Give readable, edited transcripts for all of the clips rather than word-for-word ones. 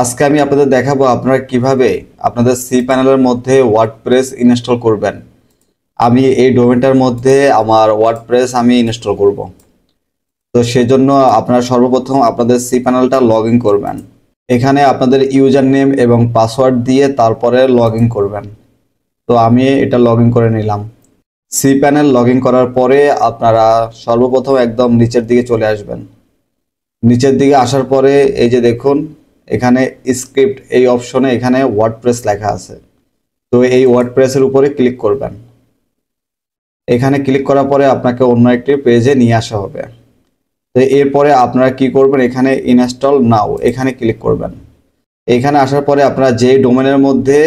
আজকে আমি আপনাদের দেখাবো আপনারা কিভাবে আপনাদের সি প্যানেলের মধ্যে ওয়ার্ডপ্রেস ইনস্টল করবেন। আমি এই ডোমেনটার মধ্যে আমার ওয়ার্ডপ্রেস আমি ইনস্টল করব। তো সেজন্য আপনারা সর্বপ্রথম আপনাদের সি প্যানেলটা লগ ইন করবেন। এখানে আপনাদের ইউজার নেম এবং পাসওয়ার্ড দিয়ে তারপরে লগ ইন করবেন। তো আমি এটা লগ ইন করে নিলাম। সি প্যানেল লগ ইন করার পরে আপনারা সর্বপ্রথম একদম নিচের দিকে চলে আসবেন। নিচের দিকে আসার পরে এই যে দেখুন এখানে স্ক্রিপ্ট এই অপশনে এখানে ওয়ার্ডপ্রেস লেখা আছে। তো এই ওয়ার্ডপ্রেসের উপরে ক্লিক করবেন। এখানে ক্লিক করার পরে আপনাকে অন্য একটি পেজে নিয়ে আসা হবে। তো এরপরে আপনারা কি করবেন, এখানে ইনস্টল নাও এখানে ক্লিক করবেন। এখানে আসার পরে আপনারা যে ডোমেনের মধ্যে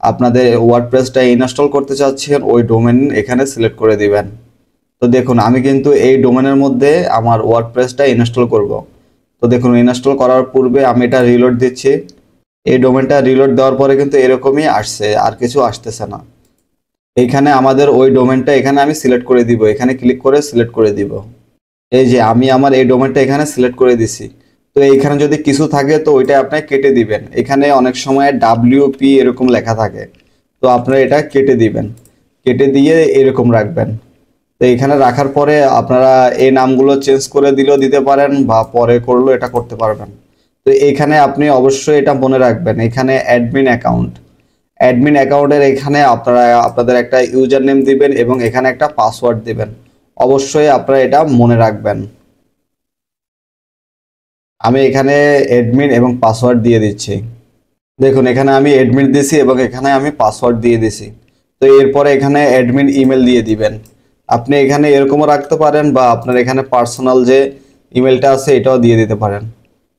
আপনাদের ওয়ার্ডপ্রেসটা ইনস্টল করতে চাচ্ছেন ওই ডোমেন এখানে সিলেক্ট করে দিবেন। তো দেখুন আমি কিন্তু এই ডোমেনের মধ্যে আমার ওয়ার্ডপ্রেসটা ইনস্টল করব। তো দেখুন ইনস্টল করার পূর্বে আমি এটা রিলোড দিচ্ছি। এই ডোমেনটা রিলোড দেওয়ার পরে কিন্তু এরকমই আসছে, আর কিছু আসতেছে না। এইখানে আমাদের ওই ডোমেনটা এখানে আমি সিলেক্ট করে দিব, এখানে ক্লিক করে সিলেক্ট করে দিব। এই যে আমি আমার এই ডোমেনটা এখানে সিলেক্ট করে দিছি। তো এইখানে যদি কিছু থাকে তো ওইটা আপনি কেটে দিবেন। এখানে অনেক সময় WP এরকম লেখা থাকে, তো আপনারা এটা কেটে দিবেন, কেটে দিয়ে এরকম রাখবেন। তো এখানে রাখার পরে আপনারা এই নামগুলো চেঞ্জ করে দিলেও দিতে পারেন বা পরে করলেও এটা করতে পারবেন। তো এখানে আপনি অবশ্যই এটা মনে রাখবেন, এখানে অ্যাডমিন অ্যাকাউন্টের এখানে আপনারা আপনাদের একটা ইউজার নেম দিবেন এবং এখানে একটা পাসওয়ার্ড দিবেন। অবশ্যই আপনারা এটা মনে রাখবেন। আমি এখানে অ্যাডমিন এবং পাসওয়ার্ড দিয়ে দিচ্ছি। দেখুন এখানে আমি অ্যাডমিন দিয়েছি এবং এখানে আমি পাসওয়ার্ড দিয়ে দিছি। তো এরপরে এখানে অ্যাডমিন ইমেল দিয়ে দিবেন। আপনি এখানে এরকমও রাখতে পারেন বা আপনার এখানে পার্সোনাল যে ইমেলটা আছে এটাও দিয়ে দিতে পারেন।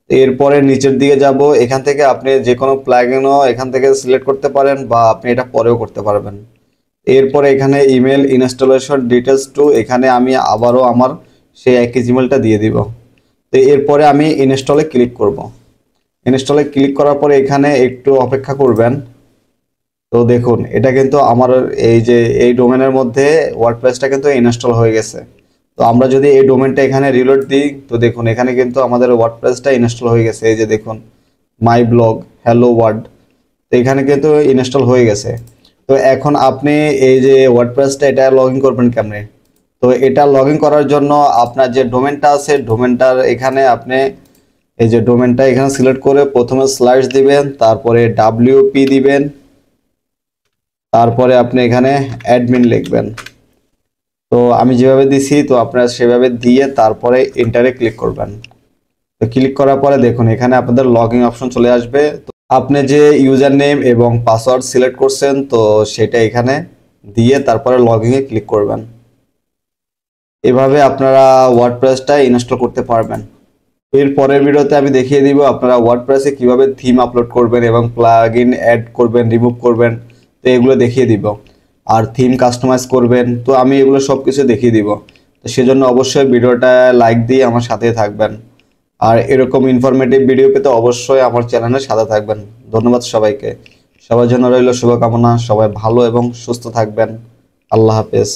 এরপরে নিচের দিকে যাব, এখান থেকে আপনি যে কোনো প্লাগইনও এখান থেকে সিলেক্ট করতে পারেন বা আপনি এটা পরেও করতে পারবেন। এরপরে এখানে ইমেল ইনস্টলেশন ডিটেলস টু, এখানে আমি আবারও আমার সেই একই জিমেলটা দিয়ে দিব। তো এরপরে আমি ইনস্টলে ক্লিক করব। ইনস্টলে ক্লিক করার পরে এখানে একটু অপেক্ষা করবেন। তো দেখুন এটা কিন্তু আমার এই যে এই ডোমেনের মধ্যে ওয়ার্ডপ্রেসটা কিন্তু ইনস্টল হয়ে গেছে। তো আমরা যদি এই ডোমেনটা এখানে রিলোড দিই তো দেখুন এখানে কিন্তু আমাদের ওয়ার্ডপ্রেসটা ইনস্টল হয়ে গেছে। এই যে দেখুন মাই ব্লগ হ্যালো ওয়ার্ড, তো এখানে কিন্তু ইনস্টল হয়ে গেছে। তো এখন আপনি এই যে ওয়ার্ডপ্রেসটা এটা লগ ইন করবেন কেমনে? তো এটা লগ ইন করার জন্য আপনার যে ডোমেনটা আছে ডোমেনটার এখানে আপনি এই যে ডোমেনটা এখানে সিলেক্ট করে প্রথমে স্ল্যাশ দিবেন, তারপরে WP দিবেন, তারপরে আপনি এখানে অ্যাডমিন লিখবেন। তো আমি যেভাবে দিছি তো আপনারা সেভাবে দিয়ে তারপরে এন্টারে ক্লিক করবেন। তো ক্লিক করার পরে দেখুন এখানে আপনাদের লগইন অপশন চলে আসবে। তো আপনি যে ইউজার নেম এবং পাসওয়ার্ড সিলেক্ট করছেন তো সেটা এখানে দিয়ে তারপরে লগইনে ক্লিক করবেন। এভাবে আপনারা ওয়ার্ডপ্রেসটা ইনস্টল করতে পারবেন। এর পরের ভিডিওতে আমি দেখিয়ে দিব আপনারা ওয়ার্ডপ্রেসে কিভাবে থিম আপলোড করবেন এবং প্লাগইন অ্যাড করবেন, রিমুভ করবেন। তো এগুলো দেখিয়ে দিব। আর থিম কাস্টমাইজ করবেন, তো আমি এগুলো সব কিছু দেখিয়ে দিব। তো সেজন্য অবশ্যই ভিডিওটা লাইক দিয়ে আমার সাথে থাকবেন। আর এরকম ইনফরমেটিভ ভিডিও পেতে অবশ্যই আমার চ্যানেলের সাথে থাকবেন। ধন্যবাদ সবাইকে। সবার জন্য রইল শুভকামনা, সবাই ভালো এবং সুস্থ থাকবেন। আল্লাহ হাফেজ।